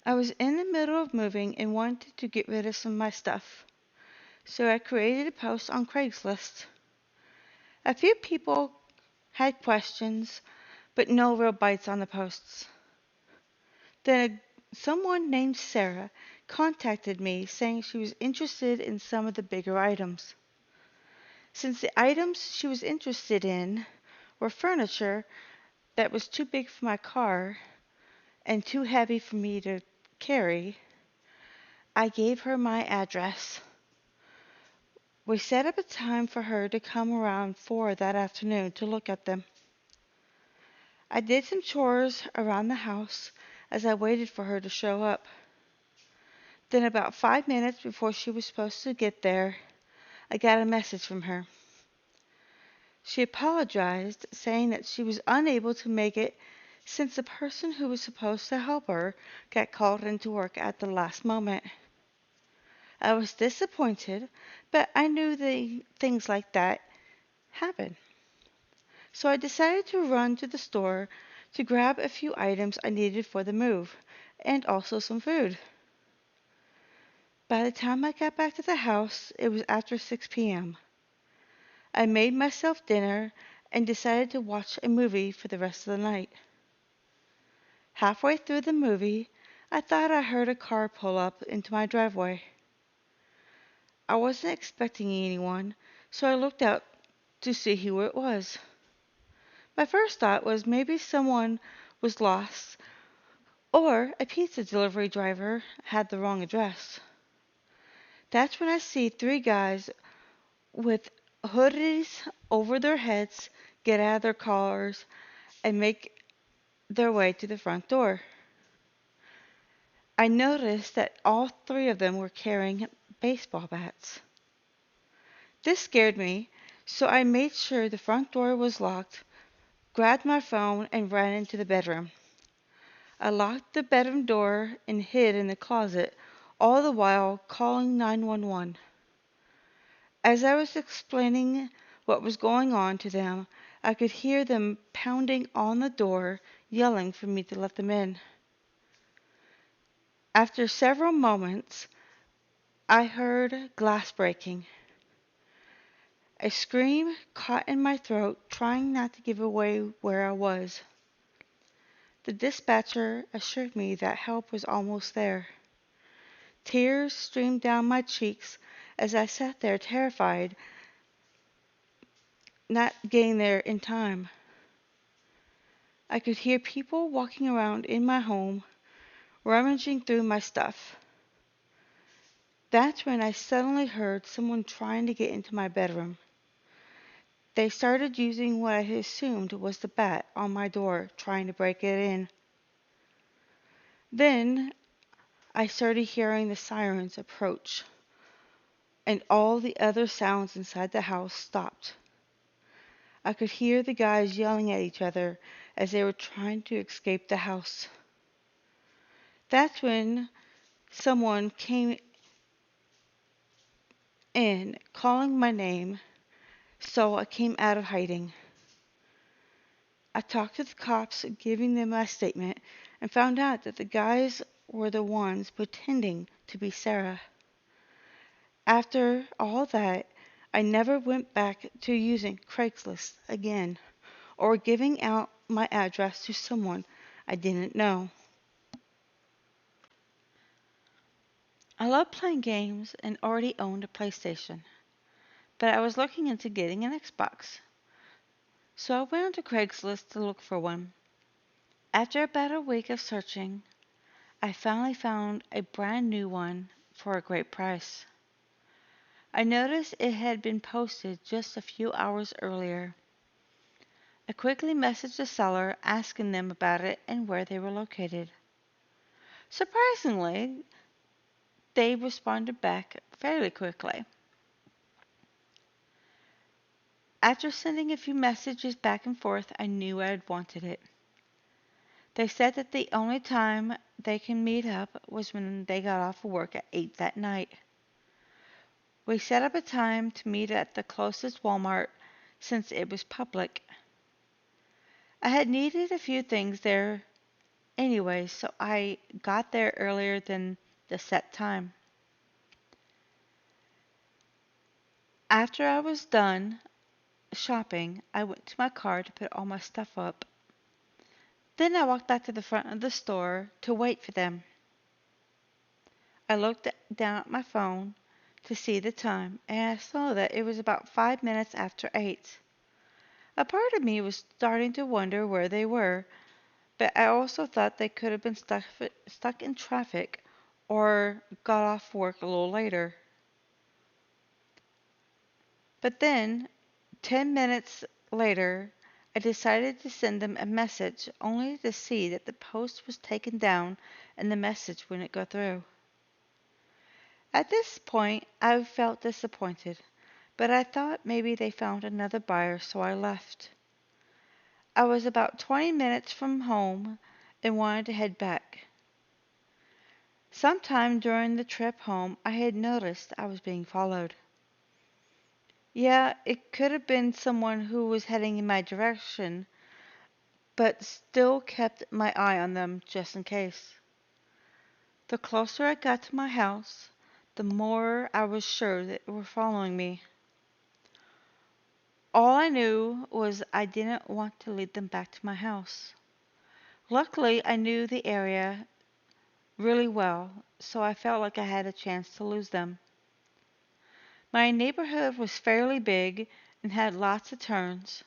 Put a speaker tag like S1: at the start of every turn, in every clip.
S1: I was in the middle of moving and wanted to get rid of some of my stuff, so I created a post on Craigslist. A few people had questions, but no real bites on the posts. Then someone named Sarah contacted me saying she was interested in some of the bigger items. Since the items she was interested in were furniture that was too big for my car and too heavy for me to carry, I gave her my address. We set up a time for her to come around 4 that afternoon to look at them. I did some chores around the house as I waited for her to show up. Then, about 5 minutes before she was supposed to get there, I got a message from her. She apologized, saying that she was unable to make it since the person who was supposed to help her got called into work at the last moment. I was disappointed, but I knew things like that happen. So I decided to run to the store to grab a few items I needed for the move, and also some food. By the time I got back to the house, it was after 6 p.m. I made myself dinner and decided to watch a movie for the rest of the night. Halfway through the movie, I thought I heard a car pull up into my driveway. I wasn't expecting anyone, so I looked out to see who it was. My first thought was maybe someone was lost or a pizza delivery driver had the wrong address. That's when I see three guys with hoodies over their heads get out of their cars and make their way to the front door. I noticed that all three of them were carrying baseball bats. This scared me, so I made sure the front door was locked, grabbed my phone, and ran into the bedroom. I locked the bedroom door and hid in the closet, all the while calling 911. As I was explaining what was going on to them, I could hear them pounding on the door, yelling for me to let them in. After several moments, I heard glass breaking. A scream caught in my throat, trying not to give away where I was. The dispatcher assured me that help was almost there. Tears streamed down my cheeks as I sat there terrified, not getting there in time. I could hear people walking around in my home, rummaging through my stuff. That's when I suddenly heard someone trying to get into my bedroom. They started using what I assumed was the bat on my door, trying to break it in. Then I started hearing the sirens approach, and all the other sounds inside the house stopped. I could hear the guys yelling at each other as they were trying to escape the house. That's when someone came in, calling my name, so I came out of hiding. I talked to the cops, giving them my statement, and found out that the guys were the ones pretending to be Sarah. After all that, I never went back to using Craigslist again or giving out my address to someone I didn't know. I love playing games and already owned a PlayStation, but I was looking into getting an Xbox. So I went onto Craigslist to look for one. After about a week of searching, I finally found a brand new one for a great price. I noticed it had been posted just a few hours earlier. I quickly messaged the seller asking them about it and where they were located. Surprisingly, they responded back fairly quickly. After sending a few messages back and forth, I knew I had wanted it. They said that the only time they can meet up was when they got off of work at 8 that night. We set up a time to meet at the closest Walmart since it was public. I had needed a few things there anyway, so I got there earlier than the set time. After I was done shopping, I went to my car to put all my stuff up. Then I walked back to the front of the store to wait for them. I looked down at my phone to see the time, and I saw that it was about 5 minutes after 8. A part of me was starting to wonder where they were, but I also thought they could have been stuck in traffic or got off work a little later. But then, 10 minutes later, I decided to send them a message only to see that the post was taken down and the message wouldn't go through. At this point, I felt disappointed, but I thought maybe they found another buyer, so I left. I was about 20 minutes from home and wanted to head back. Sometime during the trip home, I had noticed I was being followed. Yeah, it could have been someone who was heading in my direction, but still kept my eye on them just in case. The closer I got to my house, the more I was sure that they were following me. All I knew was I didn't want to lead them back to my house. Luckily, I knew the area really well, so I felt like I had a chance to lose them. My neighborhood was fairly big and had lots of turns.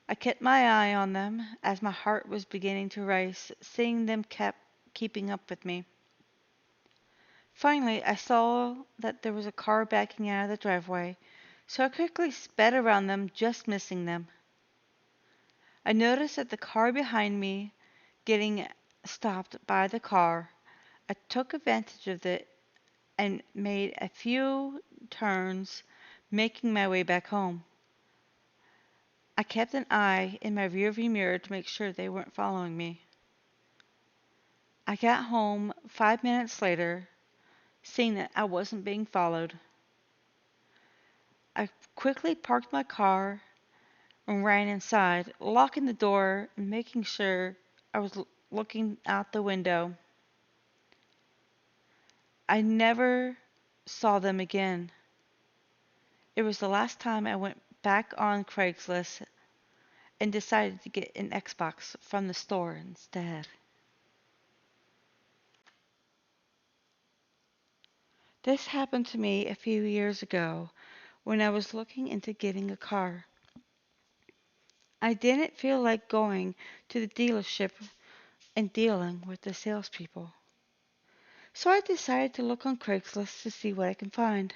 S1: I kept my eye on them as my heart was beginning to race, seeing them kept keeping up with me. Finally, I saw that there was a car backing out of the driveway, so I quickly sped around them, just missing them. I noticed that the car behind me getting stopped by the car. I took advantage of it and made a few turns, making my way back home. I kept an eye in my rearview mirror to make sure they weren't following me. I got home 5 minutes later, seeing that I wasn't being followed. I quickly parked my car and ran inside, locking the door and making sure I was looking out the window. I never saw them again. It was the last time I went back on Craigslist and decided to get an Xbox from the store instead. This happened to me a few years ago when I was looking into getting a car. I didn't feel like going to the dealership and dealing with the salespeople. So I decided to look on Craigslist to see what I can find.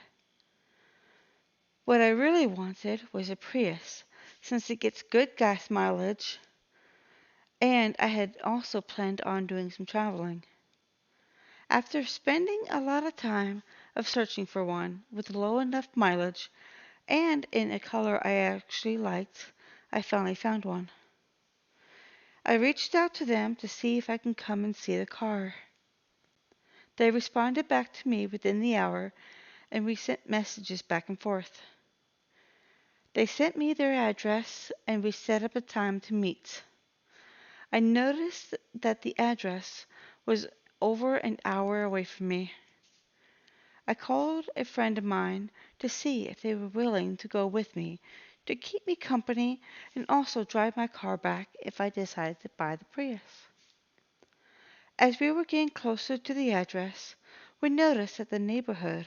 S1: What I really wanted was a Prius, since it gets good gas mileage, and I had also planned on doing some traveling. After spending a lot of time of searching for one with low enough mileage and in a color I actually liked, I finally found one. I reached out to them to see if I can come and see the car. They responded back to me within the hour, and we sent messages back and forth. They sent me their address, and we set up a time to meet. I noticed that the address was over an hour away from me. I called a friend of mine to see if they were willing to go with me to keep me company and also drive my car back if I decided to buy the Prius. As we were getting closer to the address, we noticed that the neighborhood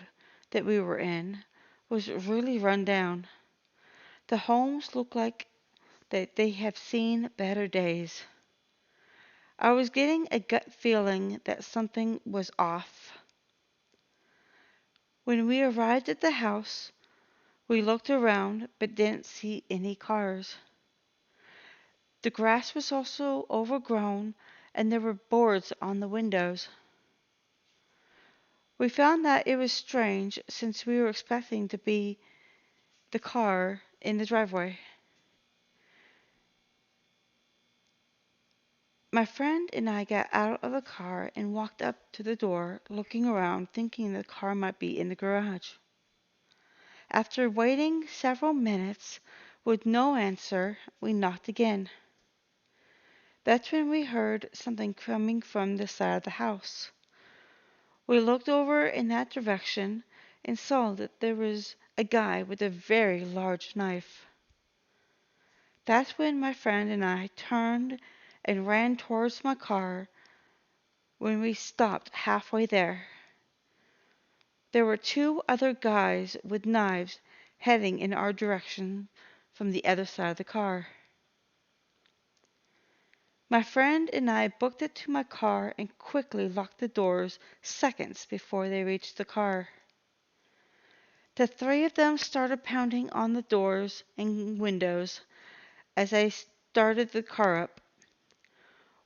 S1: that we were in was really run down. The homes looked like that they have seen better days. I was getting a gut feeling that something was off. When we arrived at the house, we looked around but didn't see any cars. The grass was also overgrown and there were boards on the windows. We found that it was strange since we were expecting to be the car in the driveway. My friend and I got out of the car and walked up to the door, looking around, thinking the car might be in the garage. After waiting several minutes with no answer, we knocked again. That's when we heard something coming from the side of the house. We looked over in that direction and saw that there was a guy with a very large knife. That's when my friend and I turned and ran towards my car. When we stopped halfway there, there were two other guys with knives heading in our direction from the other side of the car. My friend and I booked it to my car and quickly locked the doors seconds before they reached the car. The three of them started pounding on the doors and windows as I started the car up.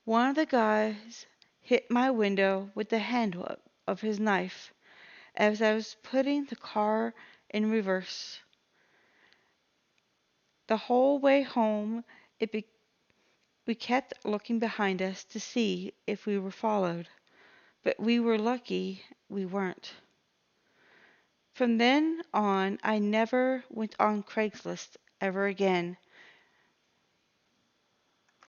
S1: One of the guys hit my window with the handle of his knife as I was putting the car in reverse. The whole way home, we kept looking behind us to see if we were followed, but we were lucky we weren't. From then on, I never went on Craigslist ever again,